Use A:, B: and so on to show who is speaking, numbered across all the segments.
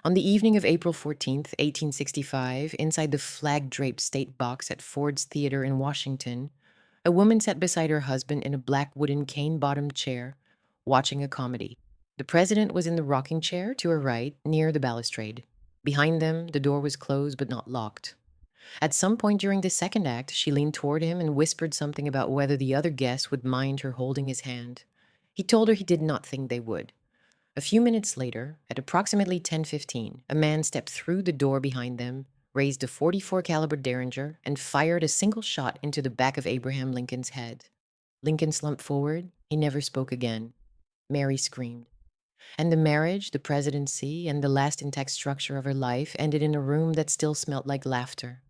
A: On the evening of April 14th, 1865, inside the flag-draped state box at Ford's Theater in Washington, a woman sat beside her husband in a black wooden cane-bottomed chair, watching a comedy. The president was in the rocking chair to her right, near the balustrade. Behind them, the door was closed but not locked. At some point during the second act, she leaned toward him and whispered something about whether the other guests would mind her holding his hand. He told her he did not think they would. A few minutes later, at approximately 10:15, a man stepped through the door behind them, raised a .44 caliber Derringer, and fired a single shot into the back of Abraham Lincoln's head. Lincoln slumped forward. He never spoke again. Mary screamed. And the marriage, the presidency, and the last intact structure of her life ended in a room that still smelled like laughter.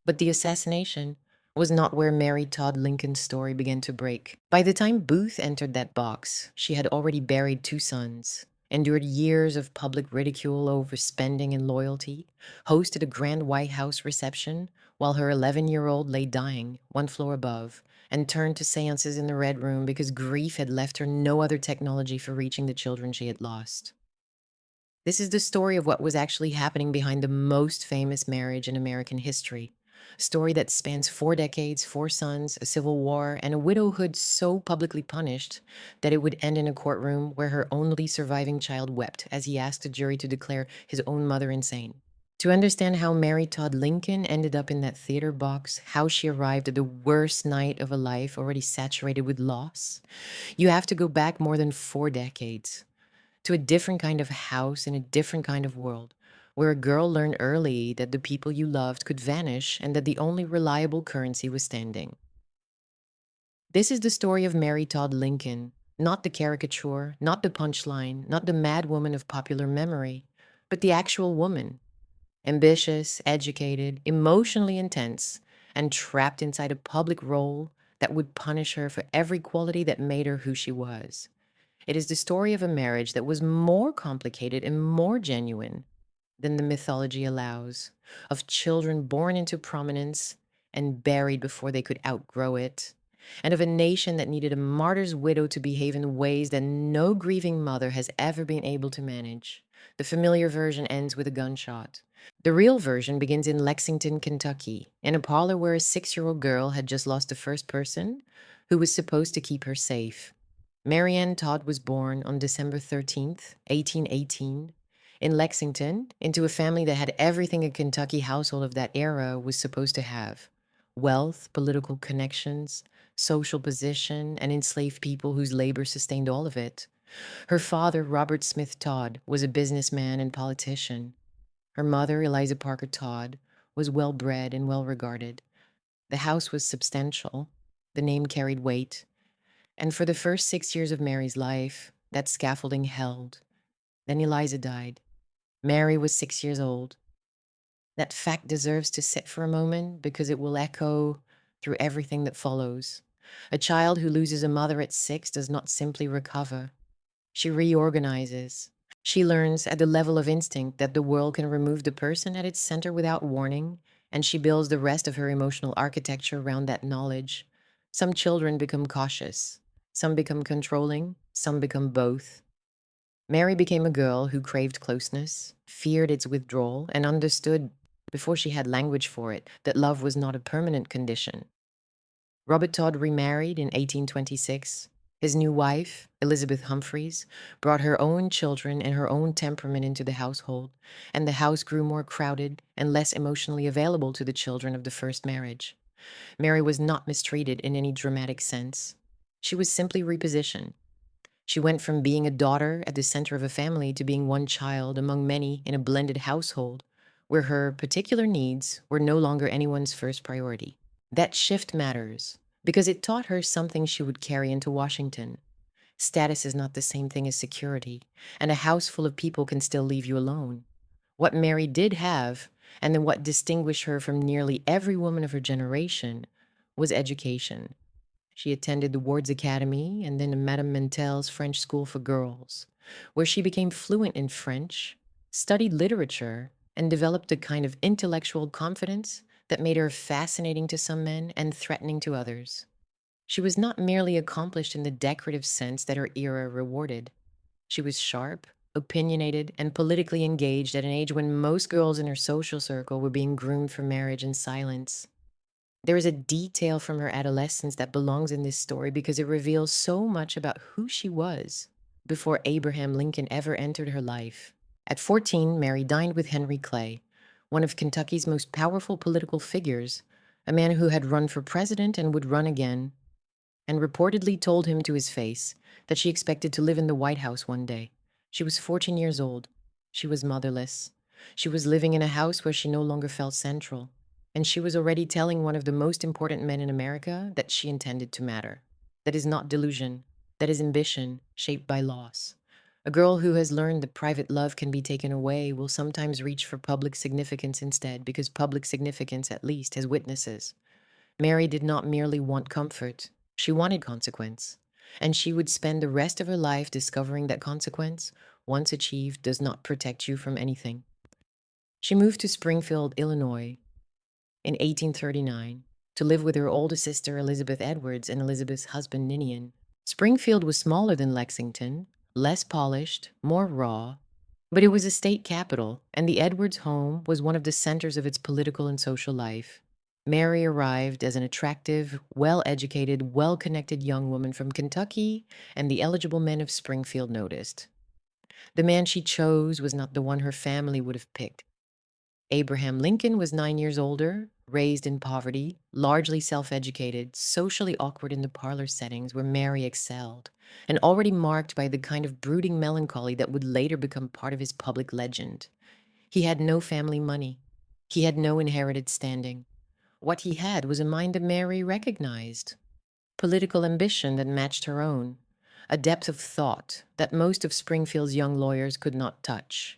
A: But the assassination was not where Mary Todd Lincoln's story began to break. By the time Booth entered that box, she had already buried 2 sons, endured years of public ridicule over spending and loyalty, hosted a grand White House reception while her 11-year-old lay dying 1 floor above, and turned to seances in the Red Room because grief had left her no other technology for reaching the children she had lost. This is the story of what was actually happening behind the most famous marriage in American history. A story that spans 4 decades, 4 sons, a civil war, and a widowhood so publicly punished that it would end in a courtroom where her only surviving child wept as he asked the jury to declare his own mother insane. To understand how Mary Todd Lincoln ended up in that theater box, how she arrived at the worst night of a life already saturated with loss, you have to go back more than 4 decades to a different kind of house in a different kind of world, where a girl learned early that the people you loved could vanish and that the only reliable currency was standing. This is the story of Mary Todd Lincoln, not the caricature, not the punchline, not the mad woman of popular memory, but the actual woman. Ambitious, educated, emotionally intense, and trapped inside a public role that would punish her for every quality that made her who she was. It is the story of a marriage that was more complicated and more genuine than the mythology allows, of children born into prominence and buried before they could outgrow it, and of a nation that needed a martyr's widow to behave in ways that no grieving mother has ever been able to manage. The familiar version ends with a gunshot. The real version begins in Lexington, Kentucky, in a parlor where a 6-year-old girl had just lost the first person who was supposed to keep her safe. Mary Ann Todd was born on December 13th, 1818, in Lexington, into a family that had everything a Kentucky household of that era was supposed to have: wealth, political connections, social position, and enslaved people whose labor sustained all of it. Her father, Robert Smith Todd, was a businessman and politician. Her mother, Eliza Parker Todd, was well-bred and well-regarded. The house was substantial. The name carried weight. And for the first 6 years of Mary's life, that scaffolding held. Then Eliza died. Mary was 6 years old. That fact deserves to sit for a moment because it will echo through everything that follows. A child who loses a mother at 6 does not simply recover. She reorganizes. She learns at the level of instinct that the world can remove the person at its center without warning, and she builds the rest of her emotional architecture around that knowledge. Some children become cautious. Some become controlling. Some become both. Mary became a girl who craved closeness, feared its withdrawal, and understood, before she had language for it, that love was not a permanent condition. Robert Todd remarried in 1826. His new wife, Elizabeth Humphreys, brought her own children and her own temperament into the household, and the house grew more crowded and less emotionally available to the children of the first marriage. Mary was not mistreated in any dramatic sense. She was simply repositioned. She went from being a daughter at the center of a family to being one child among many in a blended household, where her particular needs were no longer anyone's first priority. That shift matters because it taught her something she would carry into Washington. Status is not the same thing as security, and a house full of people can still leave you alone. What Mary did have, and then what distinguished her from nearly every woman of her generation, was education. She attended the Ward's Academy and then Madame Mentel's French School for Girls, where she became fluent in French, studied literature, and developed a kind of intellectual confidence that made her fascinating to some men and threatening to others. She was not merely accomplished in the decorative sense that her era rewarded. She was sharp, opinionated, and politically engaged at an age when most girls in her social circle were being groomed for marriage in silence. There is a detail from her adolescence that belongs in this story because it reveals so much about who she was before Abraham Lincoln ever entered her life. At 14, Mary dined with Henry Clay, one of Kentucky's most powerful political figures, a man who had run for president and would run again, and reportedly told him to his face that she expected to live in the White House one day. She was 14 years old. She was motherless. She was living in a house where she no longer felt central. And she was already telling one of the most important men in America that she intended to matter. That is not delusion. That is ambition shaped by loss. A girl who has learned that private love can be taken away will sometimes reach for public significance instead, because public significance, at least, has witnesses. Mary did not merely want comfort, she wanted consequence. And she would spend the rest of her life discovering that consequence, once achieved, does not protect you from anything. She moved to Springfield, Illinois, in 1839 to live with her older sister Elizabeth Edwards and Elizabeth's husband Ninian. Springfield was smaller than Lexington, less polished, more raw, but it was a state capital, and the Edwards home was one of the centers of its political and social life. Mary arrived as an attractive, well-educated, well-connected young woman from Kentucky, and the eligible men of Springfield noticed. The man she chose was not the one her family would have picked. Abraham Lincoln was 9 years older, raised in poverty, largely self-educated, socially awkward in the parlor settings where Mary excelled, and already marked by the kind of brooding melancholy that would later become part of his public legend. He had no family money. He had no inherited standing. What he had was a mind that Mary recognized, political ambition that matched her own, a depth of thought that most of Springfield's young lawyers could not touch,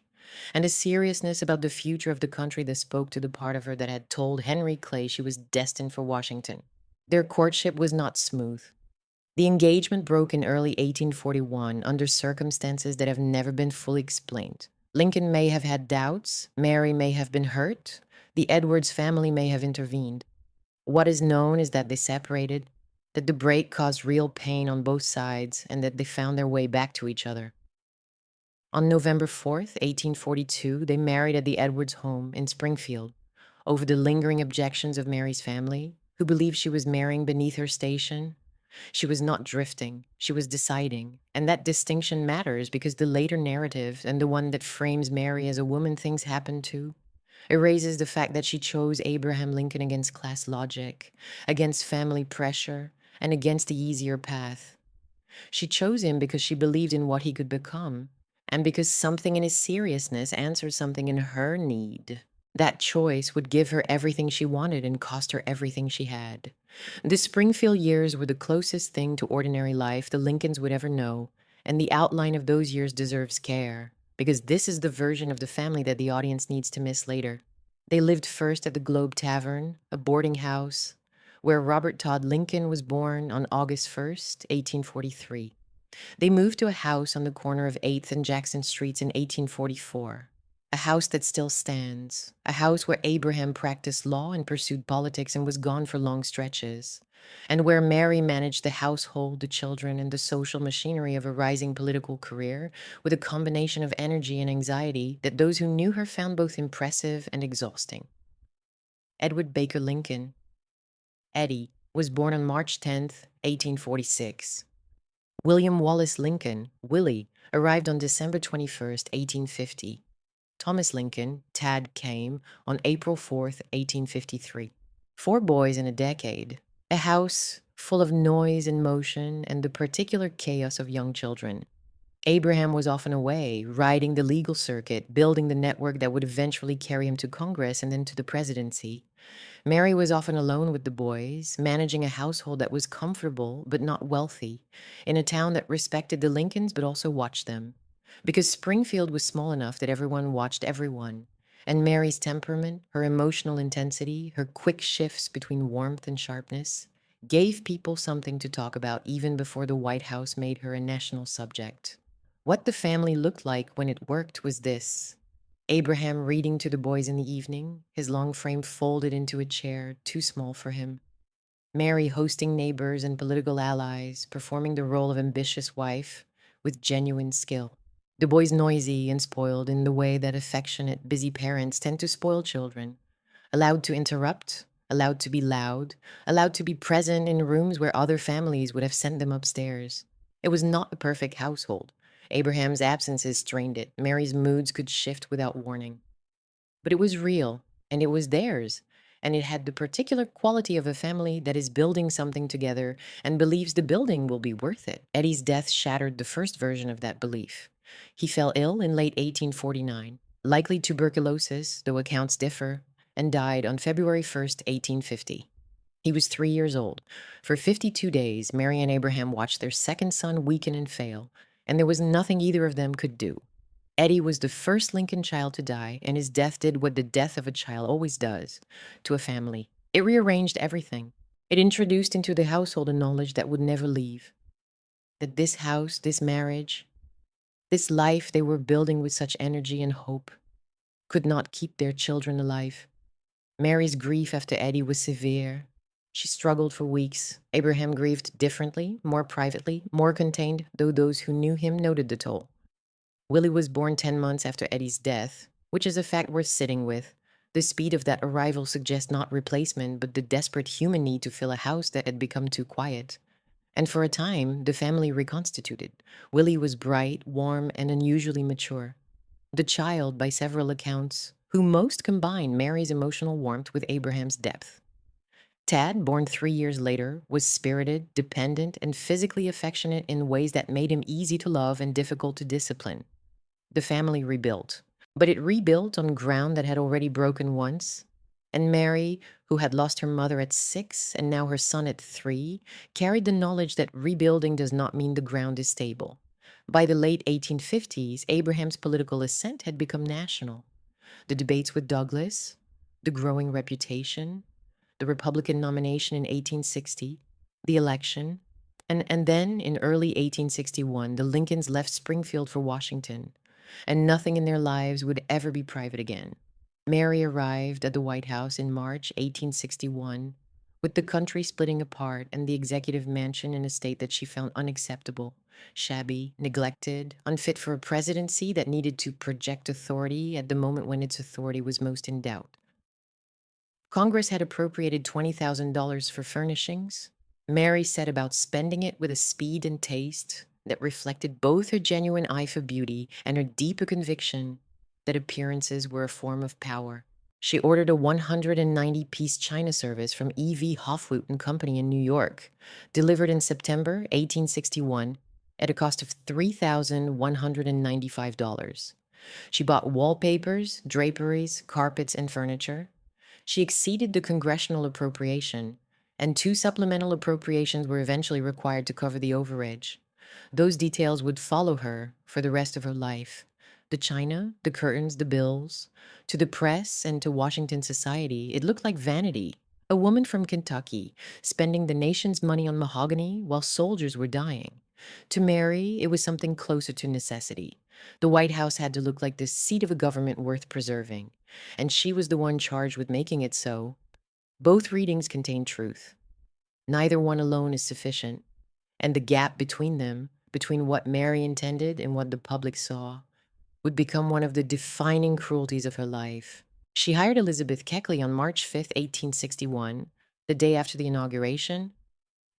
A: and a seriousness about the future of the country that spoke to the part of her that had told Henry Clay she was destined for Washington. Their courtship was not smooth. The engagement broke in early 1841 under circumstances that have never been fully explained. Lincoln may have had doubts, Mary may have been hurt, the Edwards family may have intervened. What is known is that they separated, that the break caused real pain on both sides, and that they found their way back to each other. On November 4th, 1842, they married at the Edwards home in Springfield over the lingering objections of Mary's family, who believed she was marrying beneath her station. She was not drifting, she was deciding, and that distinction matters because the later narrative, and the one that frames Mary as a woman things happened to, erases the fact that she chose Abraham Lincoln against class logic, against family pressure, and against the easier path. She chose him because she believed in what he could become, and because something in his seriousness answered something in her need. That choice would give her everything she wanted and cost her everything she had. The Springfield years were the closest thing to ordinary life the Lincolns would ever know, and the outline of those years deserves care, because this is the version of the family that the audience needs to miss later. They lived first at the Globe Tavern, a boarding house, where Robert Todd Lincoln was born on August 1st, 1843. They moved to a house on the corner of 8th and Jackson Streets in 1844, a house that still stands, a house where Abraham practiced law and pursued politics and was gone for long stretches, and where Mary managed the household, the children, and the social machinery of a rising political career with a combination of energy and anxiety that those who knew her found both impressive and exhausting. Edward Baker Lincoln, Eddie, was born on March 10th, 1846. William Wallace Lincoln, Willie, arrived on December 21st, 1850. Thomas Lincoln, Tad, came on April 4th, 1853. 4 boys in a decade. A house full of noise and motion and the particular chaos of young children. Abraham was often away, riding the legal circuit, building the network that would eventually carry him to Congress and then to the presidency. Mary was often alone with the boys, managing a household that was comfortable but not wealthy, in a town that respected the Lincolns but also watched them. Because Springfield was small enough that everyone watched everyone, and Mary's temperament, her emotional intensity, her quick shifts between warmth and sharpness, gave people something to talk about even before the White House made her a national subject. What the family looked like when it worked was this: Abraham reading to the boys in the evening, his long frame folded into a chair too small for him. Mary hosting neighbors and political allies, performing the role of ambitious wife with genuine skill. The boys noisy and spoiled in the way that affectionate, busy parents tend to spoil children. Allowed to interrupt, allowed to be loud, allowed to be present in rooms where other families would have sent them upstairs. It was not a perfect household. Abraham's absences strained it. Mary's moods could shift without warning. But it was real, and it was theirs, and it had the particular quality of a family that is building something together and believes the building will be worth it. Eddie's death shattered the first version of that belief. He fell ill in late 1849, likely tuberculosis, though accounts differ, and died on February 1st, 1850. He was 3 years old. For 52 days, Mary and Abraham watched their second son weaken and fail, and there was nothing either of them could do. Eddie was the first Lincoln child to die, and his death did what the death of a child always does to a family. It rearranged everything. It introduced into the household a knowledge that would never leave. That this house, this marriage, this life they were building with such energy and hope could not keep their children alive. Mary's grief after Eddie was severe. She struggled for weeks. Abraham grieved differently, more privately, more contained, though those who knew him noted the toll. Willie was born 10 months after Eddie's death, which is a fact worth sitting with. The speed of that arrival suggests not replacement, but the desperate human need to fill a house that had become too quiet. And for a time, the family reconstituted. Willie was bright, warm, and unusually mature. The child, by several accounts, who most combined Mary's emotional warmth with Abraham's depth. Tad, born 3 years later, was spirited, dependent, and physically affectionate in ways that made him easy to love and difficult to discipline. The family rebuilt, but it rebuilt on ground that had already broken once. And Mary, who had lost her mother at 6 and now her son at 3, carried the knowledge that rebuilding does not mean the ground is stable. By the late 1850s, Abraham's political ascent had become national. The debates with Douglas, the growing reputation, the Republican nomination in 1860, the election, and then in early 1861, the Lincolns left Springfield for Washington, and nothing in their lives would ever be private again. Mary arrived at the White House in March 1861, with the country splitting apart and the executive mansion in a state that she found unacceptable, shabby, neglected, unfit for a presidency that needed to project authority at the moment when its authority was most in doubt. Congress had appropriated $20,000 for furnishings. Mary set about spending it with a speed and taste that reflected both her genuine eye for beauty and her deeper conviction that appearances were a form of power. She ordered a 190-piece china service from E.V. Hofwoot and Company in New York, delivered in September 1861 at a cost of $3,195. She bought wallpapers, draperies, carpets, and furniture. She exceeded the congressional appropriation, and 2 supplemental appropriations were eventually required to cover the overage. Those details would follow her for the rest of her life. The china, the curtains, the bills. To the press and to Washington society, it looked like vanity. A woman from Kentucky, spending the nation's money on mahogany while soldiers were dying. To Mary, it was something closer to necessity. The White House had to look like the seat of a government worth preserving, and she was the one charged with making it so. Both readings contain truth. Neither one alone is sufficient, and the gap between them, between what Mary intended and what the public saw, would become one of the defining cruelties of her life. She hired Elizabeth Keckley on March 5th, 1861, the day after the inauguration.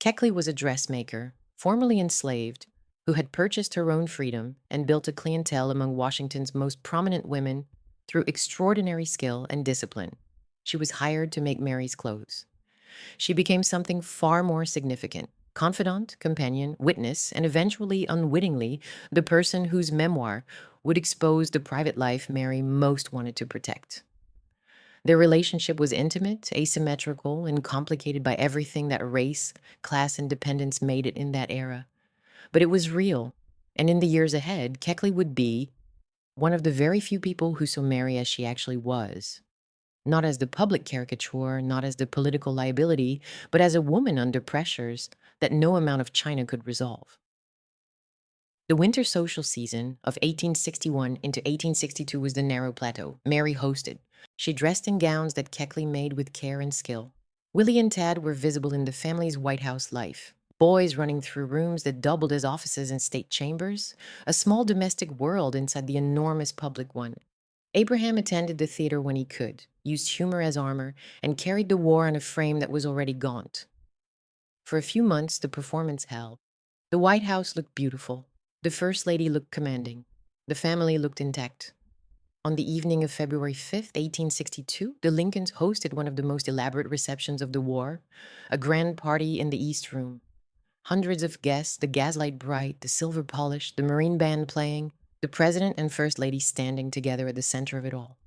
A: Keckley was a dressmaker, formerly enslaved, who had purchased her own freedom and built a clientele among Washington's most prominent women through extraordinary skill and discipline. She was hired to make Mary's clothes. She became something far more significant: confidant, companion, witness, and eventually, unwittingly, the person whose memoir would expose the private life Mary most wanted to protect. Their relationship was intimate, asymmetrical, and complicated by everything that race, class, and dependence made it in that era. But it was real, and in the years ahead, Keckley would be one of the very few people who saw Mary as she actually was. Not as the public caricature, not as the political liability, but as a woman under pressures that no amount of china could resolve. The winter social season of 1861 into 1862 was the narrow plateau. Mary hosted. She dressed in gowns that Keckley made with care and skill. Willie and Tad were visible in the family's White House life. boys running through rooms that doubled as offices and state chambers, a small domestic world inside the enormous public one. Abraham attended the theater when he could, used humor as armor, and carried the war on a frame that was already gaunt. For a few months, the performance held. The White House looked beautiful. The First Lady looked commanding. The family looked intact. On the evening of February 5th, 1862, the Lincolns hosted one of the most elaborate receptions of the war, a grand party in the East Room. Hundreds of guests, the gaslight bright, the silver polished, the Marine band playing, the President and First Lady standing together at the center of it all.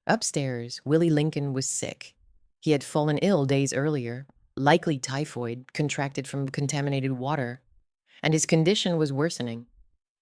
A: Upstairs, Willie Lincoln was sick. He had fallen ill days earlier, likely typhoid, contracted from contaminated water, and his condition was worsening.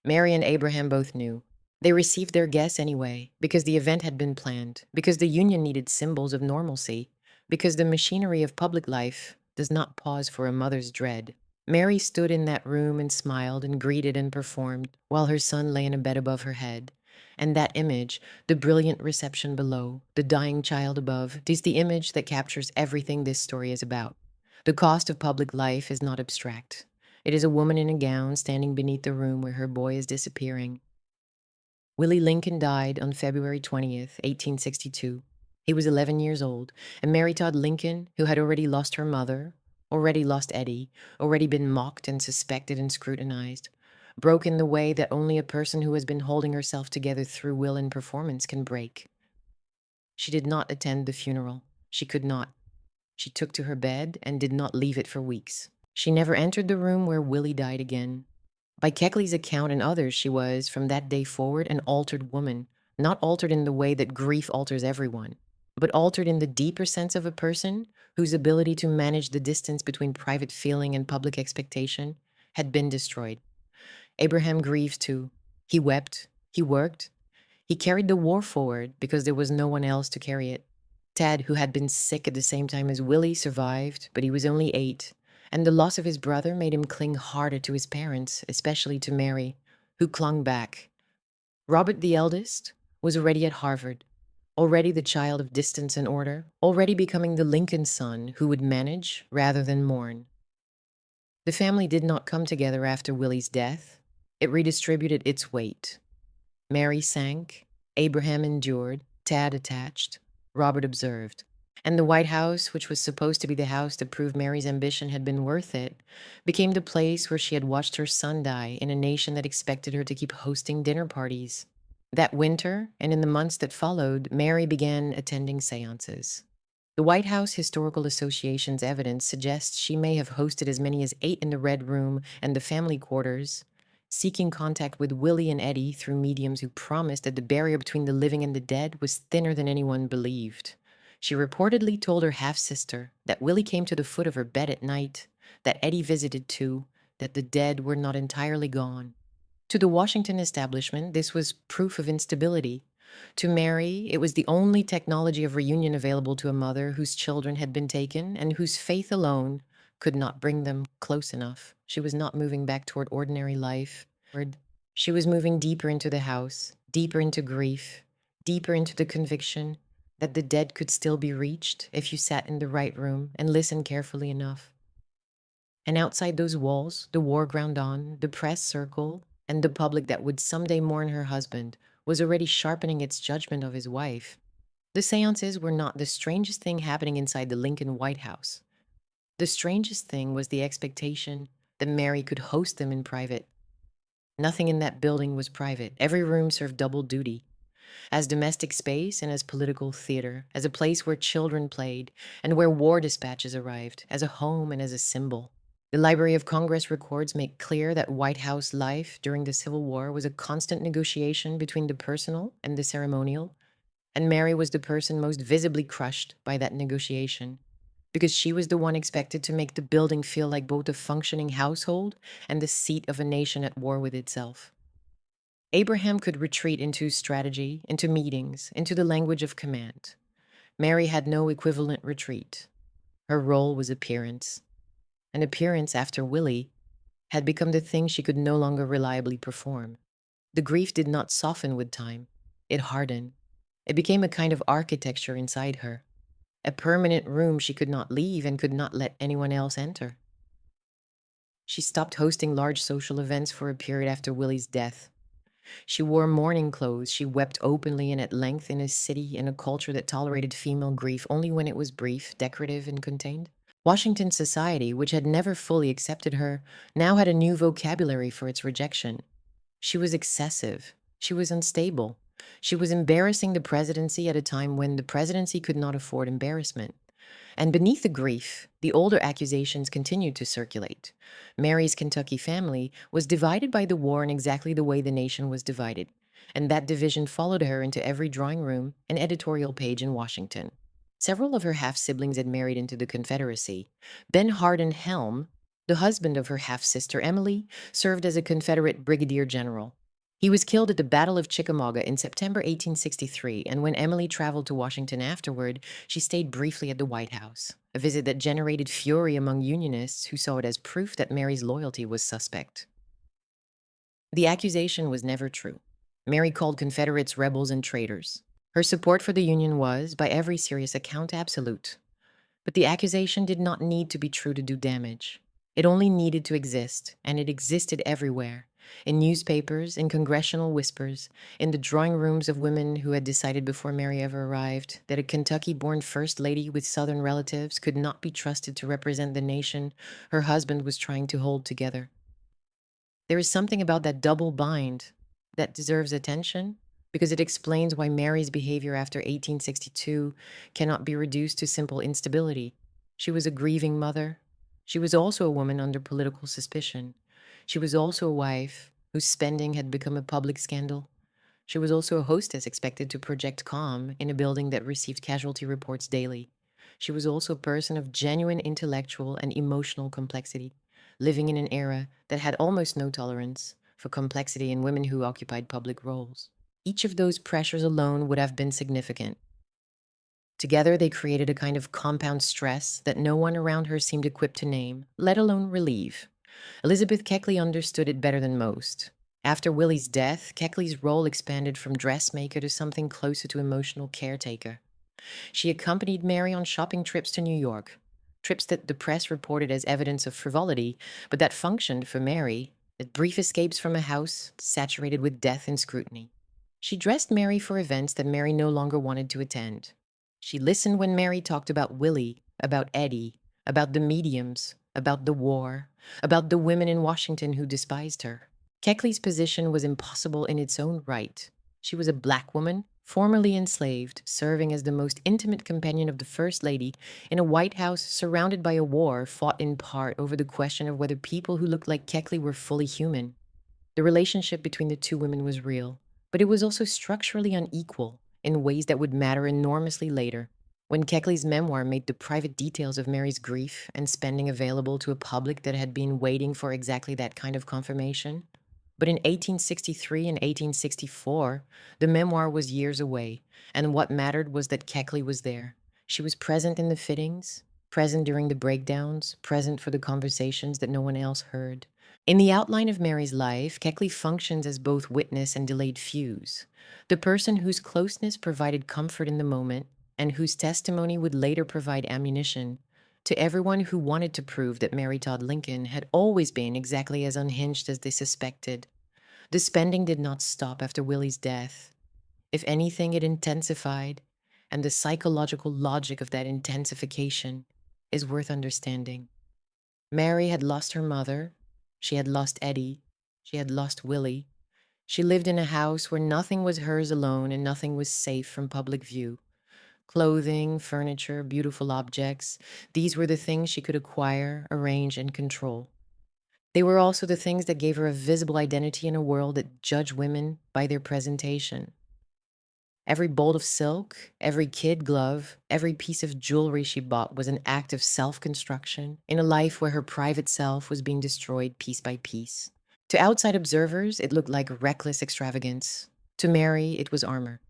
A: Mary and Abraham both knew. They received their guests anyway, because the event had been planned, because the Union needed symbols of normalcy, because the machinery of public life does not pause for a mother's dread. Mary stood in that room and smiled and greeted and performed, while her son lay in a bed above her head. And that image, the brilliant reception below, the dying child above, is the image that captures everything this story is about. The cost of public life is not abstract. It is a woman in a gown standing beneath the room where her boy is disappearing. Willie Lincoln died on February 20th, 1862. He was 11 years old, and Mary Todd Lincoln, who had already lost her mother, already lost Eddie, already been mocked and suspected and scrutinized, broke in the way that only a person who has been holding herself together through will and performance can break. She did not attend the funeral. She could not. She took to her bed and did not leave it for weeks. She never entered the room where Willie died again. By Keckley's account and others, she was, from that day forward, an altered woman, not altered in the way that grief alters everyone, but altered in the deeper sense of a person whose ability to manage the distance between private feeling and public expectation had been destroyed. Abraham grieved too. He wept. He worked. He carried the war forward because there was no one else to carry it. Tad, who had been sick at the same time as Willie, survived, but he was only 8, and the loss of his brother made him cling harder to his parents, especially to Mary, who clung back. Robert, the eldest, was already at Harvard, already the child of distance and order, already becoming the Lincoln son who would manage rather than mourn. The family did not come together after Willie's death. It redistributed its weight. Mary sank, Abraham endured, Tad attached, Robert observed. And the White House, which was supposed to be the house to prove Mary's ambition had been worth it, became the place where she had watched her son die in a nation that expected her to keep hosting dinner parties. That winter, and in the months that followed, Mary began attending seances. The White House Historical Association's evidence suggests she may have hosted as many as 8 in the Red Room and the family quarters, seeking contact with Willie and Eddie through mediums who promised that the barrier between the living and the dead was thinner than anyone believed. She reportedly told her half-sister that Willie came to the foot of her bed at night, that Eddie visited too, that the dead were not entirely gone. To the Washington establishment, this was proof of instability. To Mary, it was the only technology of reunion available to a mother whose children had been taken and whose faith alone could not bring them close enough. She was not moving back toward ordinary life. She was moving deeper into the house, deeper into grief, deeper into the conviction that the dead could still be reached if you sat in the right room and listened carefully enough. And outside those walls, the war ground on, the press circle, and the public that would someday mourn her husband was already sharpening its judgment of his wife. The seances were not the strangest thing happening inside the Lincoln White House. The strangest thing was the expectation that Mary could host them in private. Nothing in that building was private. Every room served double duty. As domestic space and as political theater, as a place where children played and where war dispatches arrived, as a home and as a symbol. The Library of Congress records make clear that White House life during the Civil War was a constant negotiation between the personal and the ceremonial, and Mary was the person most visibly crushed by that negotiation, because she was the one expected to make the building feel like both a functioning household and the seat of a nation at war with itself. Abraham could retreat into strategy, into meetings, into the language of command. Mary had no equivalent retreat. Her role was appearance. And appearance, after Willie, had become the thing she could no longer reliably perform. The grief did not soften with time. It hardened. It became a kind of architecture inside her, a permanent room she could not leave and could not let anyone else enter. She stopped hosting large social events for a period after Willie's death. She wore mourning clothes. She wept openly and at length in a city in a culture that tolerated female grief only when it was brief, decorative, and contained. Washington society, which had never fully accepted her, now had a new vocabulary for its rejection. She was excessive. She was unstable. She was embarrassing the presidency at a time when the presidency could not afford embarrassment. And beneath the grief, the older accusations continued to circulate. Mary's Kentucky family was divided by the war in exactly the way the nation was divided, and that division followed her into every drawing room and editorial page in Washington. Several of her half-siblings had married into the Confederacy. Ben Hardin Helm, the husband of her half-sister Emily, served as a Confederate brigadier general. He was killed at the Battle of Chickamauga in September 1863, and when Emily traveled to Washington afterward, she stayed briefly at the White House, a visit that generated fury among Unionists who saw it as proof that Mary's loyalty was suspect. The accusation was never true. Mary called Confederates rebels and traitors. Her support for the Union was, by every serious account, absolute. But the accusation did not need to be true to do damage. It only needed to exist, and it existed everywhere. In newspapers, in congressional whispers, in the drawing rooms of women who had decided before Mary ever arrived that a Kentucky-born First Lady with Southern relatives could not be trusted to represent the nation her husband was trying to hold together. There is something about that double bind that deserves attention because it explains why Mary's behavior after 1862 cannot be reduced to simple instability. She was a grieving mother. She was also a woman under political suspicion. She was also a wife whose spending had become a public scandal. She was also a hostess expected to project calm in a building that received casualty reports daily. She was also a person of genuine intellectual and emotional complexity, living in an era that had almost no tolerance for complexity in women who occupied public roles. Each of those pressures alone would have been significant. Together, they created a kind of compound stress that no one around her seemed equipped to name, let alone relieve. Elizabeth Keckley understood it better than most. After Willie's death, Keckley's role expanded from dressmaker to something closer to emotional caretaker. She accompanied Mary on shopping trips to New York, trips that the press reported as evidence of frivolity, but that functioned for Mary as brief escapes from a house saturated with death and scrutiny. She dressed Mary for events that Mary no longer wanted to attend. She listened when Mary talked about Willie, about Eddie, about the mediums, about the war, about the women in Washington who despised her. Keckley's position was impossible in its own right. She was a black woman, formerly enslaved, serving as the most intimate companion of the First Lady in a White House surrounded by a war fought in part over the question of whether people who looked like Keckley were fully human. The relationship between the two women was real, but it was also structurally unequal in ways that would matter enormously later, when Keckley's memoir made the private details of Mary's grief and spending available to a public that had been waiting for exactly that kind of confirmation. But in 1863 and 1864, the memoir was years away, and what mattered was that Keckley was there. She was present in the fittings, present during the breakdowns, present for the conversations that no one else heard. In the outline of Mary's life, Keckley functions as both witness and delayed fuse, the person whose closeness provided comfort in the moment and whose testimony would later provide ammunition to everyone who wanted to prove that Mary Todd Lincoln had always been exactly as unhinged as they suspected. The spending did not stop after Willie's death. If anything, it intensified, and the psychological logic of that intensification is worth understanding. Mary had lost her mother. She had lost Eddie. She had lost Willie. She lived in a house where nothing was hers alone and nothing was safe from public view. Clothing, furniture, beautiful objects, these were the things she could acquire, arrange, and control. They were also the things that gave her a visible identity in a world that judged women by their presentation. Every bolt of silk, every kid glove, every piece of jewelry she bought was an act of self-construction in a life where her private self was being destroyed piece by piece. To outside observers, it looked like reckless extravagance. To Mary, it was armor.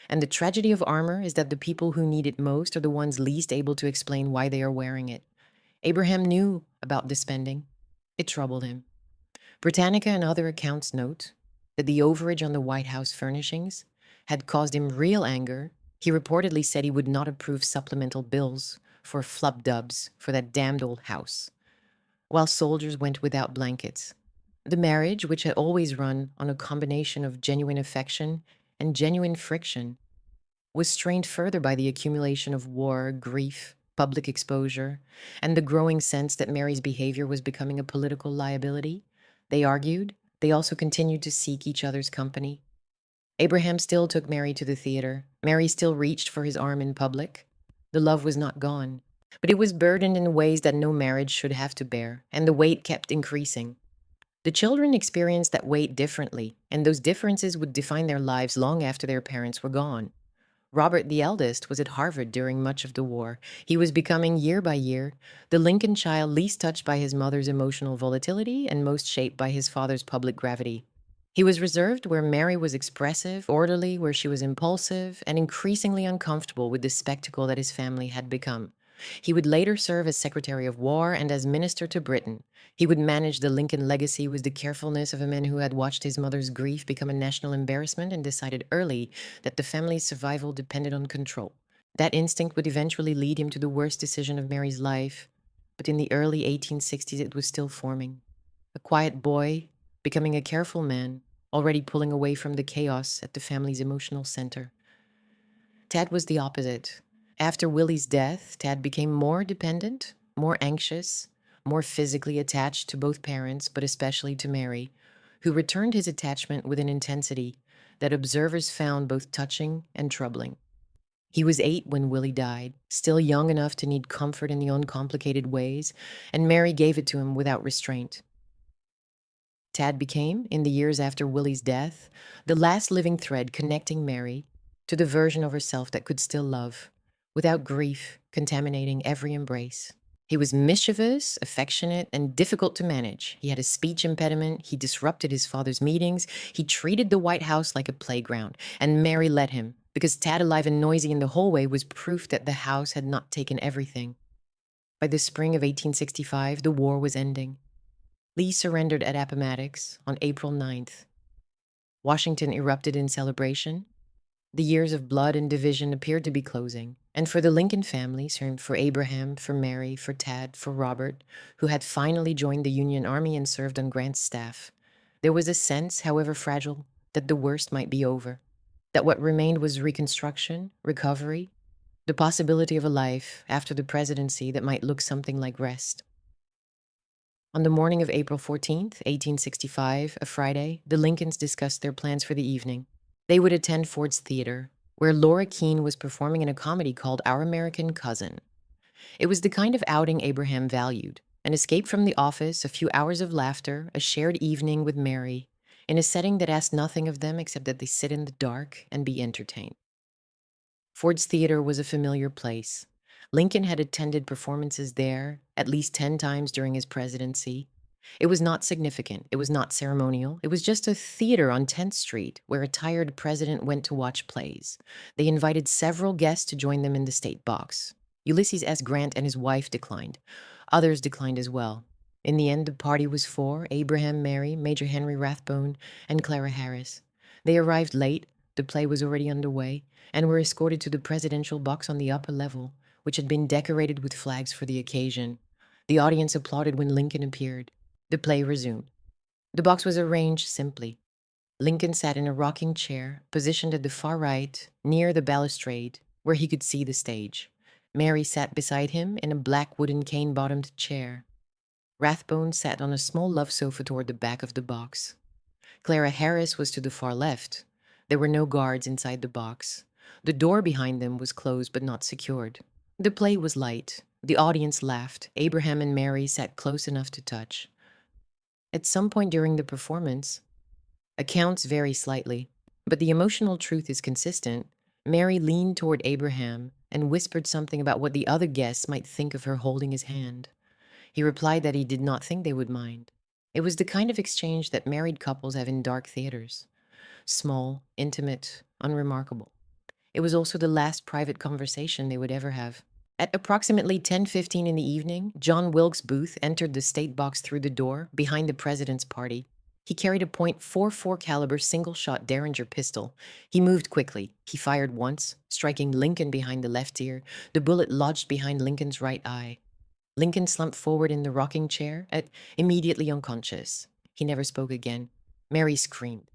A: And the tragedy of armor is that the people who need it most are the ones least able to explain why they are wearing it. Abraham knew about this spending. It troubled him. Britannica and other accounts note that the overage on the White House furnishings had caused him real anger. He reportedly said he would not approve supplemental bills for flub dubs for that damned old house. while soldiers went without blankets. The marriage, which had always run on a combination of genuine affection and genuine friction, was strained further by the accumulation of war, grief, public exposure, and the growing sense that Mary's behavior was becoming a political liability. They argued. They also continued to seek each other's company. Abraham still took Mary to the theater. Mary still reached for his arm in public. The love was not gone, but it was burdened in ways that no marriage should have to bear, and the weight kept increasing. The children experienced that weight differently, and those differences would define their lives long after their parents were gone. Robert, the eldest, was at Harvard during much of the war. He was becoming, year by year, the Lincoln child least touched by his mother's emotional volatility and most shaped by his father's public gravity. He was reserved where Mary was expressive, orderly where she was impulsive, and increasingly uncomfortable with the spectacle that his family had become. He would later serve as Secretary of War and as Minister to Britain. He would manage the Lincoln legacy with the carefulness of a man who had watched his mother's grief become a national embarrassment and decided early that the family's survival depended on control. That instinct would eventually lead him to the worst decision of Mary's life, but in the early 1860s it was still forming. A quiet boy, becoming a careful man, already pulling away from the chaos at the family's emotional center. Tad was the opposite. After Willie's death, Tad became more dependent, more anxious, more physically attached to both parents, but especially to Mary, who returned his attachment with an intensity that observers found both touching and troubling. He was 8 when Willie died, still young enough to need comfort in the uncomplicated ways, and Mary gave it to him without restraint. Tad became, in the years after Willie's death, the last living thread connecting Mary to the version of herself that could still love, without grief contaminating every embrace. He was mischievous, affectionate, and difficult to manage. He had a speech impediment. He disrupted his father's meetings. He treated the White House like a playground, and Mary let him, because Tad, alive and noisy in the hallway, was proof that the house had not taken everything. By the spring of 1865, the war was ending. Lee surrendered at Appomattox on April 9th. Washington erupted in celebration. The years of blood and division appeared to be closing, and for the Lincoln families, for Abraham, for Mary, for Tad, for Robert, who had finally joined the Union Army and served on Grant's staff, there was a sense, however fragile, that the worst might be over, that what remained was reconstruction, recovery, the possibility of a life after the presidency that might look something like rest. On the morning of April 14th, 1865, a Friday, the Lincolns discussed their plans for the evening. They would attend Ford's Theater, where Laura Keene was performing in a comedy called Our American Cousin. It was the kind of outing Abraham valued, an escape from the office, a few hours of laughter, a shared evening with Mary, in a setting that asked nothing of them except that they sit in the dark and be entertained. Ford's Theater was a familiar place. Lincoln had attended performances there at least 10 times during his presidency. It was not significant. It was not ceremonial. It was just a theater on 10th Street where a tired president went to watch plays. They invited several guests to join them in the state box. Ulysses S. Grant and his wife declined. Others declined as well. In the end, the party was 4: Abraham, Mary, Major Henry Rathbone, and Clara Harris. They arrived late. The play was already underway, and were escorted to the presidential box on the upper level, which had been decorated with flags for the occasion. The audience applauded when Lincoln appeared. The play resumed. The box was arranged simply. Lincoln sat in a rocking chair, positioned at the far right, near the balustrade, where he could see the stage. Mary sat beside him in a black wooden cane-bottomed chair. Rathbone sat on a small love sofa toward the back of the box. Clara Harris was to the far left. There were no guards inside the box. The door behind them was closed but not secured. The play was light. The audience laughed. Abraham and Mary sat close enough to touch. At some point during the performance, accounts vary slightly, but the emotional truth is consistent, Mary leaned toward Abraham and whispered something about what the other guests might think of her holding his hand. He replied that he did not think they would mind. It was the kind of exchange that married couples have in dark theaters. Small, intimate, unremarkable. It was also the last private conversation they would ever have. At approximately 10:15 in the evening, John Wilkes Booth entered the state box through the door behind the president's party. He carried a .44 caliber single-shot Derringer pistol. He moved quickly. He fired once, striking Lincoln behind the left ear. The bullet lodged behind Lincoln's right eye. Lincoln slumped forward in the rocking chair, immediately unconscious. He never spoke again. Mary screamed.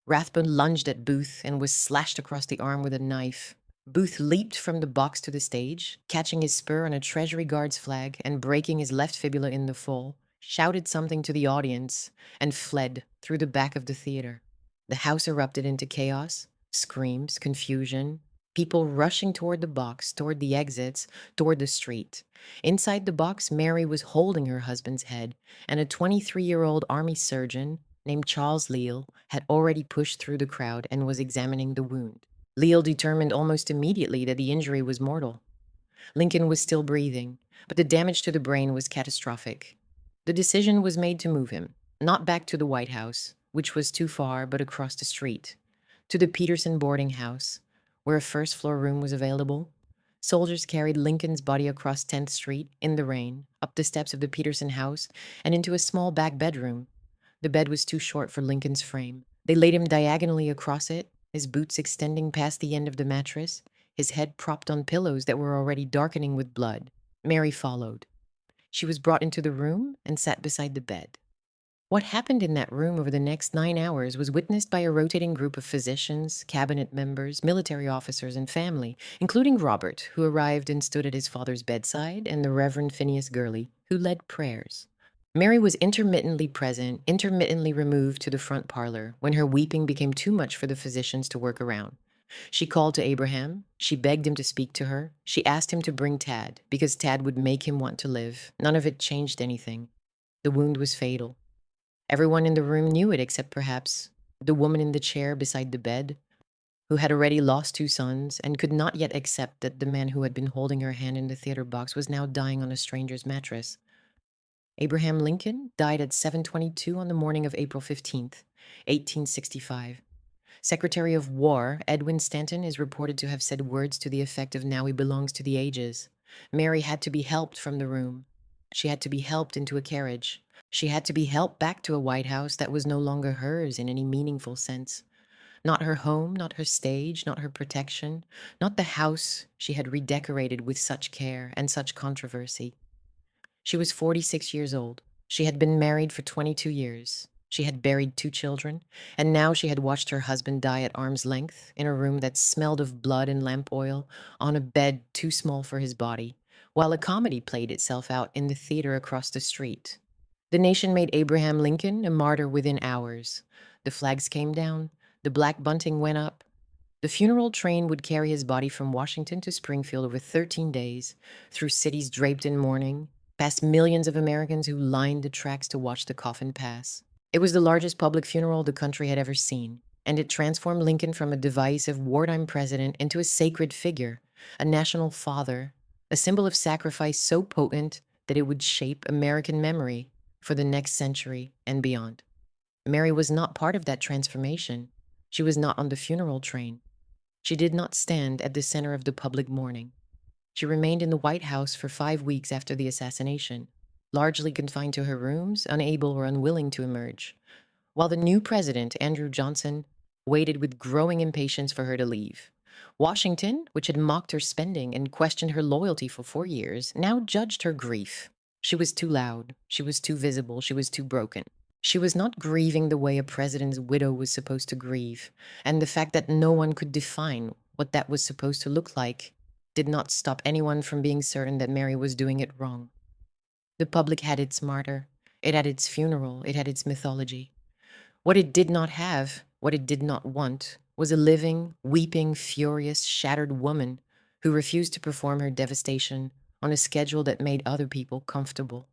A: Rathbone lunged at Booth and was slashed across the arm with a knife. Booth leaped from the box to the stage, catching his spur on a Treasury Guards flag and breaking his left fibula in the fall, shouted something to the audience, and fled through the back of the theater. The house erupted into chaos, screams, confusion, people rushing toward the box, toward the exits, toward the street. Inside the box, Mary was holding her husband's head, and a 23-year-old army surgeon named Charles Leal had already pushed through the crowd and was examining the wound. Leal determined almost immediately that the injury was mortal. Lincoln was still breathing, but the damage to the brain was catastrophic. The decision was made to move him, not back to the White House, which was too far, but across the street, to the Peterson boarding house, where a first-floor room was available. Soldiers carried Lincoln's body across 10th Street in the rain, up the steps of the Peterson house, and into a small back bedroom. The bed was too short for Lincoln's frame. They laid him diagonally across it, his boots extending past the end of the mattress, his head propped on pillows that were already darkening with blood. Mary followed. She was brought into the room and sat beside the bed. What happened in that room over the next 9 hours was witnessed by a rotating group of physicians, cabinet members, military officers, and family, including Robert, who arrived and stood at his father's bedside, and the Reverend Phineas Gurley, who led prayers. Mary was intermittently present, intermittently removed to the front parlor when her weeping became too much for the physicians to work around. She called to Abraham. She begged him to speak to her. She asked him to bring Tad, because Tad would make him want to live. None of it changed anything. The wound was fatal. Everyone in the room knew it except perhaps the woman in the chair beside the bed, who had already lost 2 sons and could not yet accept that the man who had been holding her hand in the theater box was now dying on a stranger's mattress. Abraham Lincoln died at 7:22 on the morning of April 15th, 1865. Secretary of War Edwin Stanton is reported to have said words to the effect of, "Now he belongs to the ages." Mary had to be helped from the room. She had to be helped into a carriage. She had to be helped back to a White House that was no longer hers in any meaningful sense. Not her home, not her stage, not her protection, not the house she had redecorated with such care and such controversy. She was 46 years old. She had been married for 22 years. She had buried 2 children, and now she had watched her husband die at arm's length in a room that smelled of blood and lamp oil, on a bed too small for his body, while a comedy played itself out in the theater across the street. The nation made Abraham Lincoln a martyr within hours. The flags came down, the black bunting went up. The funeral train would carry his body from Washington to Springfield over 13 days, through cities draped in mourning, past millions of Americans who lined the tracks to watch the coffin pass. It was the largest public funeral the country had ever seen, and it transformed Lincoln from a divisive wartime president into a sacred figure, a national father, a symbol of sacrifice so potent that it would shape American memory for the next century and beyond. Mary was not part of that transformation. She was not on the funeral train. She did not stand at the center of the public mourning. She remained in the White House for 5 weeks after the assassination, largely confined to her rooms, unable or unwilling to emerge, while the new president, Andrew Johnson, waited with growing impatience for her to leave. Washington, which had mocked her spending and questioned her loyalty for 4 years, now judged her grief. She was too loud, she was too visible, she was too broken. She was not grieving the way a president's widow was supposed to grieve, and the fact that no one could define what that was supposed to look like did not stop anyone from being certain that Mary was doing it wrong. The public had its martyr, it had its funeral, it had its mythology. What it did not have, what it did not want, was a living, weeping, furious, shattered woman who refused to perform her devastation on a schedule that made other people comfortable.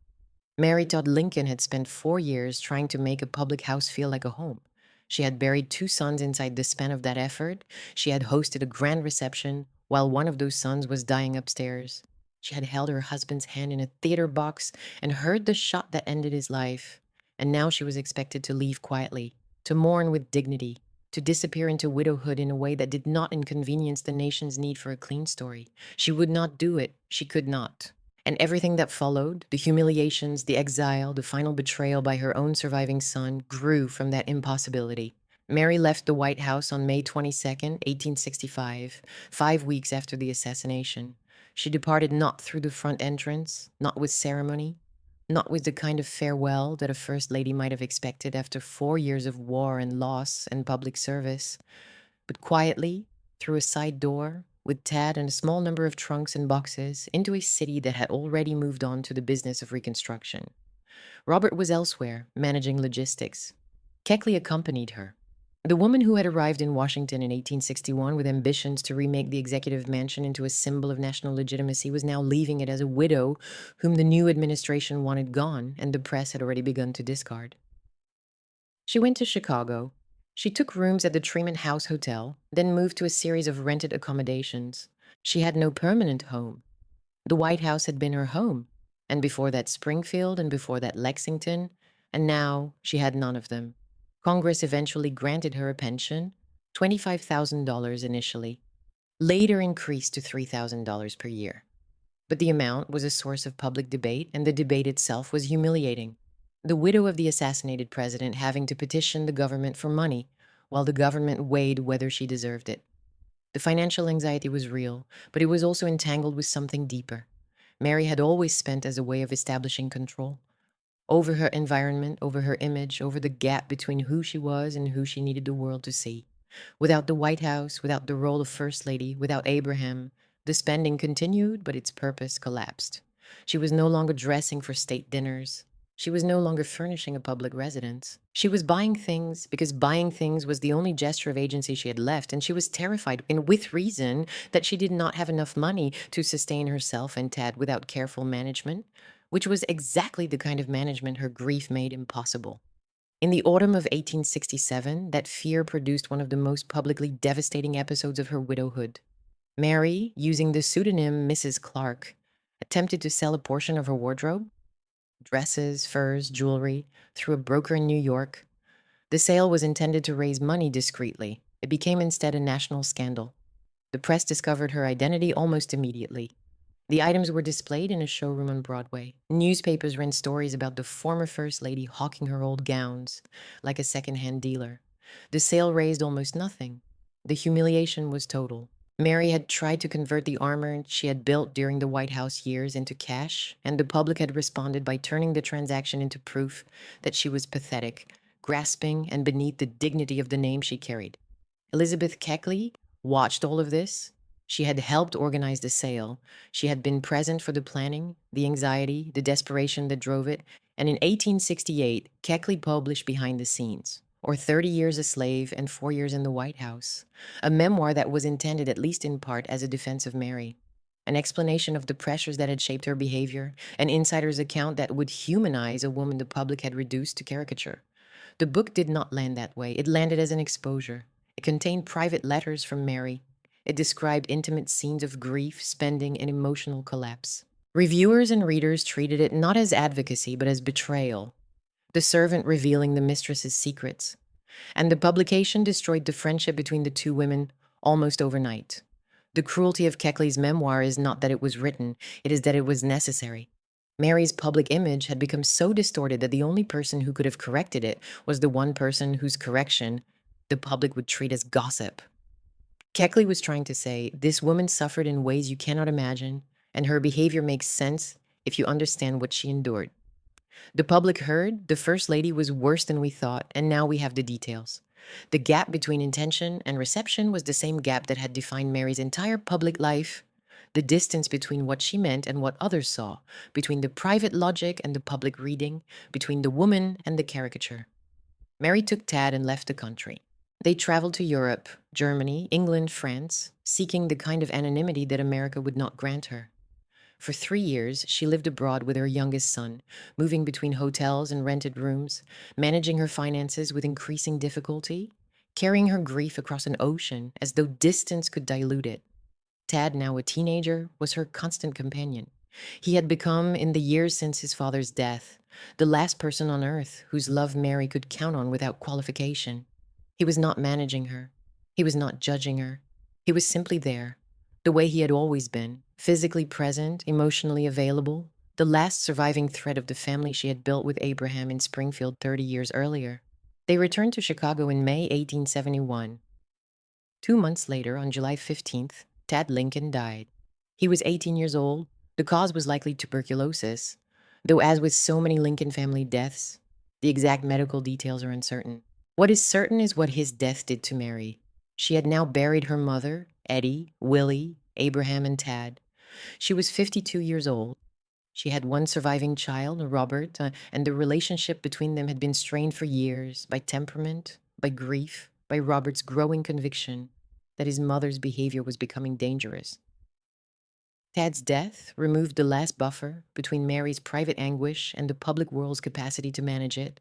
A: Mary Todd Lincoln had spent 4 years trying to make a public house feel like a home. She had buried 2 sons inside the span of that effort. She had hosted a grand reception while one of those sons was dying upstairs. She had held her husband's hand in a theater box and heard the shot that ended his life. And now she was expected to leave quietly, to mourn with dignity, to disappear into widowhood in a way that did not inconvenience the nation's need for a clean story. She would not do it. She could not. And everything that followed, the humiliations, the exile, the final betrayal by her own surviving son, grew from that impossibility. Mary left the White House on May 22nd, 1865, 5 weeks after the assassination. She departed not through the front entrance, not with ceremony, not with the kind of farewell that a first lady might have expected after 4 years of war and loss and public service, but quietly, through a side door, with Tad and a small number of trunks and boxes, into a city that had already moved on to the business of reconstruction. Robert was elsewhere, managing logistics. Keckley accompanied her. The woman who had arrived in Washington in 1861 with ambitions to remake the executive mansion into a symbol of national legitimacy was now leaving it as a widow whom the new administration wanted gone and the press had already begun to discard. She went to Chicago. She took rooms at the Tremont House Hotel, then moved to a series of rented accommodations. She had no permanent home. The White House had been her home, and before that Springfield, and before that Lexington, and now she had none of them. Congress eventually granted her a pension, $25,000 initially, later increased to $3,000 per year. But the amount was a source of public debate, and the debate itself was humiliating. The widow of the assassinated president having to petition the government for money, while the government weighed whether she deserved it. The financial anxiety was real, but it was also entangled with something deeper. Mary had always spent as a way of establishing control over her environment, over her image, over the gap between who she was and who she needed the world to see. Without the White House, without the role of First Lady, without Abraham, the spending continued, but its purpose collapsed. She was no longer dressing for state dinners. She was no longer furnishing a public residence. She was buying things because buying things was the only gesture of agency she had left, and she was terrified, and with reason, that she did not have enough money to sustain herself and Tad without careful management, which was exactly the kind of management her grief made impossible. In the autumn of 1867, that fear produced one of the most publicly devastating episodes of her widowhood. Mary, using the pseudonym Mrs. Clark, attempted to sell a portion of her wardrobe, dresses, furs, jewelry, through a broker in New York. The sale was intended to raise money discreetly. It became instead a national scandal. The press discovered her identity almost immediately. The items were displayed in a showroom on Broadway. Newspapers ran stories about the former First Lady hawking her old gowns like a second-hand dealer. The sale raised almost nothing. The humiliation was total. Mary had tried to convert the armor she had built during the White House years into cash, and the public had responded by turning the transaction into proof that she was pathetic, grasping, and beneath the dignity of the name she carried. Elizabeth Keckley watched all of this. She had helped organize the sale. She had been present for the planning, the anxiety, the desperation that drove it, and in 1868, Keckley published Behind the Scenes, or 30 Years a Slave and 4 Years in the White House, a memoir that was intended at least in part as a defense of Mary, an explanation of the pressures that had shaped her behavior, an insider's account that would humanize a woman the public had reduced to caricature. The book did not land that way. It landed as an exposure. It contained private letters from Mary. It described intimate scenes of grief, spending, and emotional collapse. Reviewers and readers treated it not as advocacy, but as betrayal, the servant revealing the mistress's secrets. And the publication destroyed the friendship between the two women almost overnight. The cruelty of Keckley's memoir is not that it was written, it is that it was necessary. Mary's public image had become so distorted that the only person who could have corrected it was the one person whose correction the public would treat as gossip. Keckley was trying to say, this woman suffered in ways you cannot imagine, and her behavior makes sense if you understand what she endured. The public heard the First Lady was worse than we thought, and now we have the details. The gap between intention and reception was the same gap that had defined Mary's entire public life. The distance between what she meant and what others saw, between the private logic and the public reading, between the woman and the caricature. Mary took Tad and left the country. They traveled to Europe, Germany, England, France, seeking the kind of anonymity that America would not grant her. For 3 years, she lived abroad with her youngest son, moving between hotels and rented rooms, managing her finances with increasing difficulty, carrying her grief across an ocean as though distance could dilute it. Tad, now a teenager, was her constant companion. He had become, in the years since his father's death, the last person on earth whose love Mary could count on without qualification. He was not managing her. He was not judging her. He was simply there, the way he had always been, physically present, emotionally available, the last surviving thread of the family she had built with Abraham in Springfield 30 years earlier. They returned to Chicago in May 1871. 2 months later, on July 15th, Tad Lincoln died. He was 18 years old. The cause was likely tuberculosis, though, as with so many Lincoln family deaths, the exact medical details are uncertain. What is certain is what his death did to Mary. She had now buried her mother, Eddie, Willie, Abraham, and Tad. She was 52 years old. She had one surviving child, Robert, and the relationship between them had been strained for years by temperament, by grief, by Robert's growing conviction that his mother's behavior was becoming dangerous. Tad's death removed the last buffer between Mary's private anguish and the public world's capacity to manage it.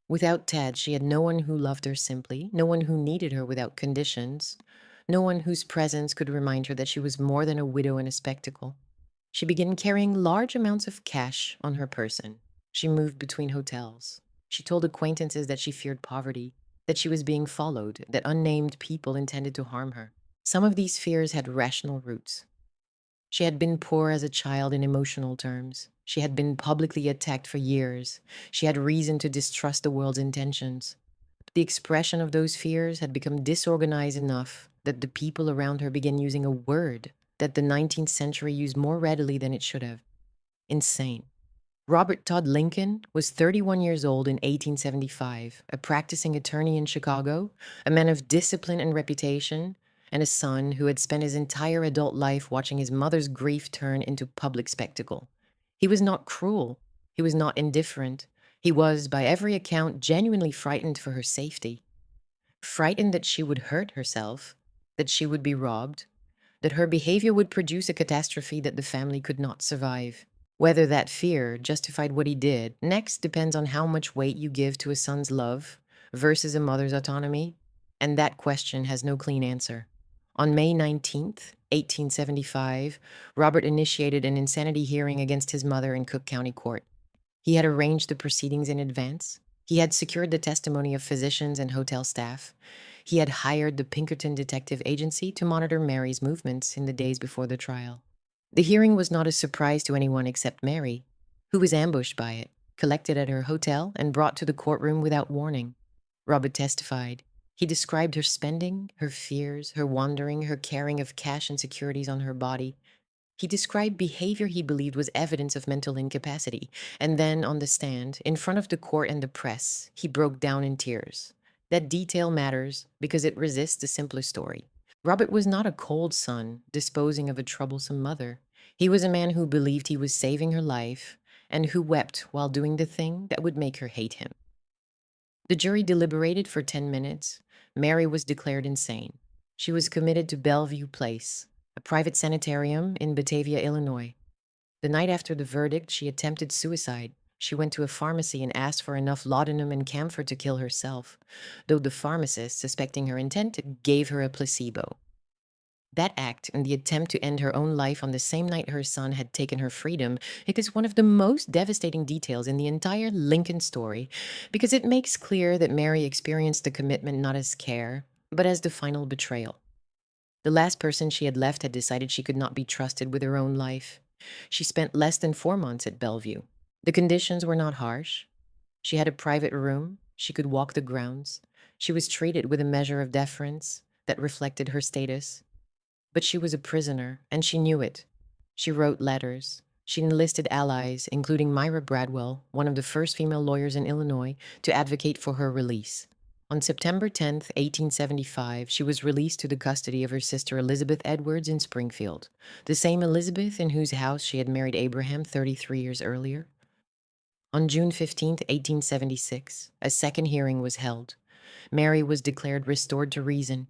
A: Without Tad, she had no one who loved her simply, no one who needed her without conditions, no one whose presence could remind her that she was more than a widow and a spectacle. She began carrying large amounts of cash on her person. She moved between hotels. She told acquaintances that she feared poverty, that she was being followed, that unnamed people intended to harm her. Some of these fears had rational roots. She had been poor as a child in emotional terms. She had been publicly attacked for years. She had reason to distrust the world's intentions. The expression of those fears had become disorganized enough that the people around her began using a word that the 19th century used more readily than it should have: insane. Robert Todd Lincoln was 31 years old in 1875, a practicing attorney in Chicago, a man of discipline and reputation, and a son who had spent his entire adult life watching his mother's grief turn into public spectacle. He was not cruel. He was not indifferent. He was, by every account, genuinely frightened for her safety. Frightened that she would hurt herself, that she would be robbed, that her behavior would produce a catastrophe that the family could not survive. Whether that fear justified what he did next depends on how much weight you give to a son's love versus a mother's autonomy, and that question has no clean answer. On May 19th, 1875, Robert initiated an insanity hearing against his mother in Cook County Court. He had arranged the proceedings in advance. He had secured the testimony of physicians and hotel staff. He had hired the Pinkerton Detective Agency to monitor Mary's movements in the days before the trial. The hearing was not a surprise to anyone except Mary, who was ambushed by it, collected at her hotel, and brought to the courtroom without warning. Robert testified. He described her spending, her fears, her wandering, her carrying of cash and securities on her body. He described behavior he believed was evidence of mental incapacity, and then, on the stand, in front of the court and the press, he broke down in tears. That detail matters because it resists the simpler story. Robert was not a cold son disposing of a troublesome mother. He was a man who believed he was saving her life and who wept while doing the thing that would make her hate him. The jury deliberated for 10 minutes. Mary was declared insane. She was committed to Bellevue Place, a private sanitarium in Batavia, Illinois. The night after the verdict, she attempted suicide. She went to a pharmacy and asked for enough laudanum and camphor to kill herself, though the pharmacist, suspecting her intent, gave her a placebo. That act and the attempt to end her own life on the same night her son had taken her freedom, it is one of the most devastating details in the entire Lincoln story, because it makes clear that Mary experienced the commitment not as care, but as the final betrayal. The last person she had left had decided she could not be trusted with her own life. She spent less than 4 months at Bellevue. The conditions were not harsh. She had a private room. She could walk the grounds. She was treated with a measure of deference that reflected her status. But she was a prisoner, and she knew it. She wrote letters. She enlisted allies, including Myra Bradwell, one of the first female lawyers in Illinois, to advocate for her release. On September 10th, 1875, she was released to the custody of her sister Elizabeth Edwards in Springfield, the same Elizabeth in whose house she had married Abraham 33 years earlier. On June 15th, 1876, a second hearing was held. Mary was declared restored to reason.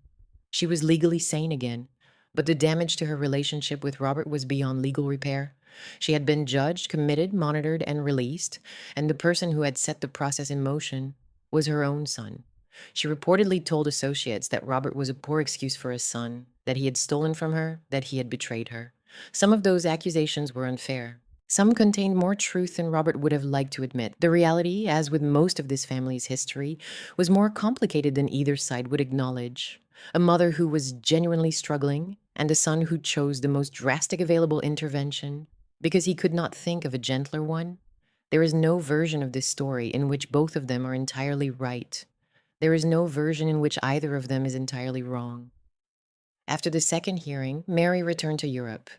A: She was legally sane again, but the damage to her relationship with Robert was beyond legal repair. She had been judged, committed, monitored, and released, and the person who had set the process in motion was her own son. She reportedly told associates that Robert was a poor excuse for his son, that he had stolen from her, that he had betrayed her. Some of those accusations were unfair. Some contained more truth than Robert would have liked to admit. The reality, as with most of this family's history, was more complicated than either side would acknowledge. A mother who was genuinely struggling, and a son who chose the most drastic available intervention because he could not think of a gentler one. There is no version of this story in which both of them are entirely right. There is no version in which either of them is entirely wrong. After the second hearing, Mary returned to Europe.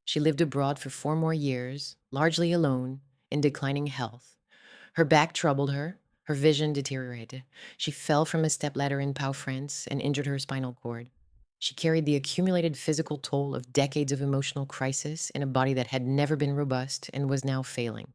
A: She lived abroad for 4 more years, largely alone, in declining health. Her back troubled her, her vision deteriorated. She fell from a stepladder in Pau, France, and injured her spinal cord. She carried the accumulated physical toll of decades of emotional crisis in a body that had never been robust and was now failing.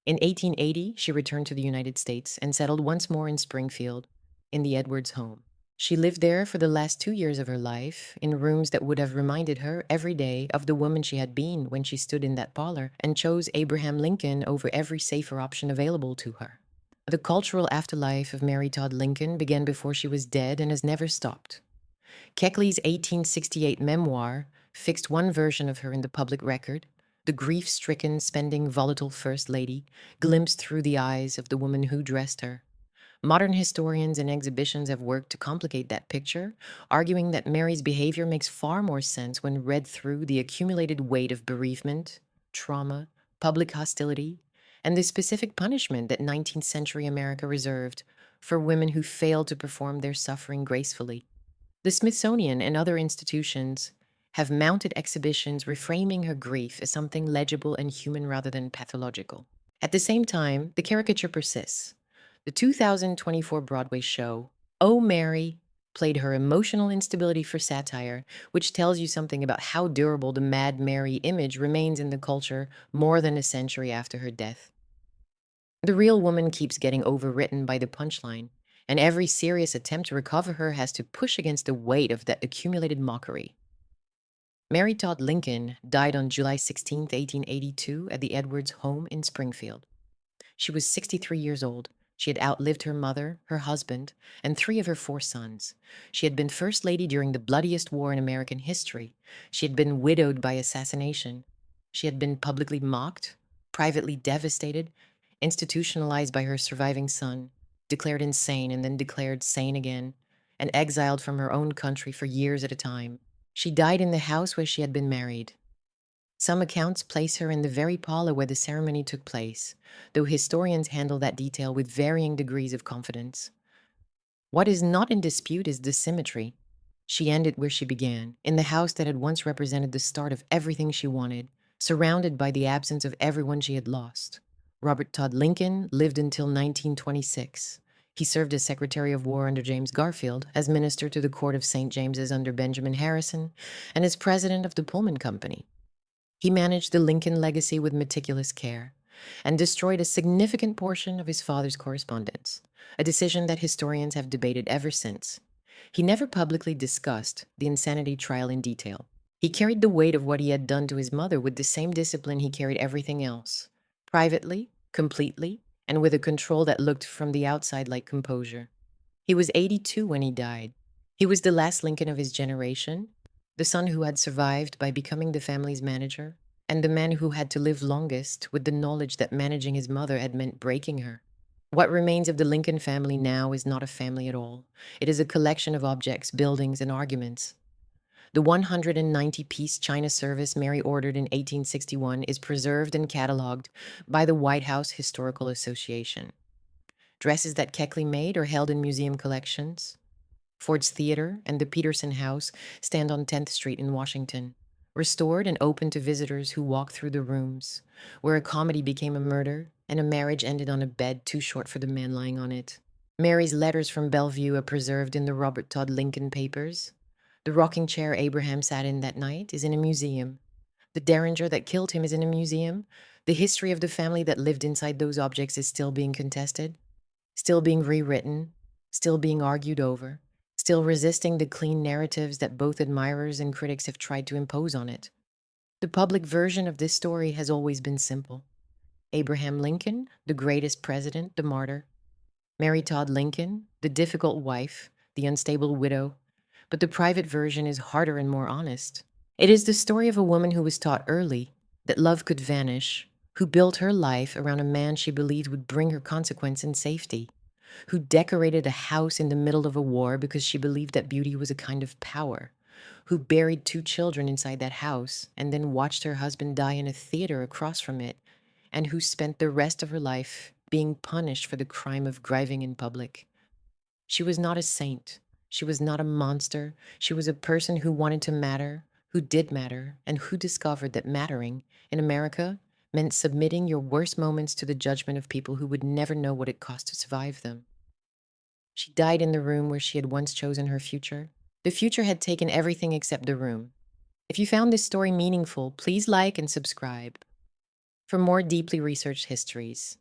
A: In 1880, she returned to the United States and settled once more in Springfield, in the Edwards home. She lived there for the last 2 years of her life, in rooms that would have reminded her every day of the woman she had been when she stood in that parlor and chose Abraham Lincoln over every safer option available to her. The cultural afterlife of Mary Todd Lincoln began before she was dead and has never stopped. Keckley's 1868 memoir fixed one version of her in the public record, the grief-stricken, spending, volatile First Lady, glimpsed through the eyes of the woman who dressed her. Modern historians and exhibitions have worked to complicate that picture, arguing that Mary's behavior makes far more sense when read through the accumulated weight of bereavement, trauma, public hostility, and the specific punishment that 19th century America reserved for women who failed to perform their suffering gracefully. The Smithsonian and other institutions have mounted exhibitions reframing her grief as something legible and human rather than pathological. At the same time, the caricature persists. The 2024 Broadway show, Oh Mary, played her emotional instability for satire, which tells you something about how durable the Mad Mary image remains in the culture more than a century after her death. The real woman keeps getting overwritten by the punchline, and every serious attempt to recover her has to push against the weight of that accumulated mockery. Mary Todd Lincoln died on July 16, 1882, at the Edwards home in Springfield. She was 63 years old. She had outlived her mother, her husband, and 3 of her 4 sons. She had been First Lady during the bloodiest war in American history. She had been widowed by assassination. She had been publicly mocked, privately devastated, institutionalized by her surviving son, declared insane and then declared sane again, and exiled from her own country for years at a time. She died in the house where she had been married. Some accounts place her in the very parlor where the ceremony took place, though historians handle that detail with varying degrees of confidence. What is not in dispute is the symmetry. She ended where she began, in the house that had once represented the start of everything she wanted, surrounded by the absence of everyone she had lost. Robert Todd Lincoln lived until 1926. He served as Secretary of War under James Garfield, as Minister to the Court of St. James's under Benjamin Harrison, and as President of the Pullman Company. He managed the Lincoln legacy with meticulous care and destroyed a significant portion of his father's correspondence, a decision that historians have debated ever since. He never publicly discussed the insanity trial in detail. He carried the weight of what he had done to his mother with the same discipline he carried everything else, privately, completely, and with a control that looked from the outside like composure. He was 82 when he died. He was the last Lincoln of his generation, the son who had survived by becoming the family's manager, and the man who had to live longest with the knowledge that managing his mother had meant breaking her. What remains of the Lincoln family now is not a family at all. It is a collection of objects, buildings, and arguments. The 190-piece China service Mary ordered in 1861 is preserved and cataloged by the White House Historical Association. Dresses that Keckley made are held in museum collections. Ford's Theater and the Peterson House stand on 10th Street in Washington, restored and open to visitors who walk through the rooms, where a comedy became a murder and a marriage ended on a bed too short for the man lying on it. Mary's letters from Bellevue are preserved in the Robert Todd Lincoln papers. The rocking chair Abraham sat in that night is in a museum. The derringer that killed him is in a museum. The history of the family that lived inside those objects is still being contested, still being rewritten, still being argued over, still resisting the clean narratives that both admirers and critics have tried to impose on it. The public version of this story has always been simple. Abraham Lincoln, the greatest president, the martyr. Mary Todd Lincoln, the difficult wife, the unstable widow. But the private version is harder and more honest. It is the story of a woman who was taught early that love could vanish, who built her life around a man she believed would bring her consequence and safety, who decorated a house in the middle of a war because she believed that beauty was a kind of power, who buried 2 children inside that house and then watched her husband die in a theater across from it, and who spent the rest of her life being punished for the crime of driving in public. She was not a saint. She was not a monster. She was a person who wanted to matter, who did matter, and who discovered that mattering in America meant submitting your worst moments to the judgment of people who would never know what it cost to survive them. She died in the room where she had once chosen her future. The future had taken everything except the room. If you found this story meaningful, please like and subscribe for more deeply researched histories.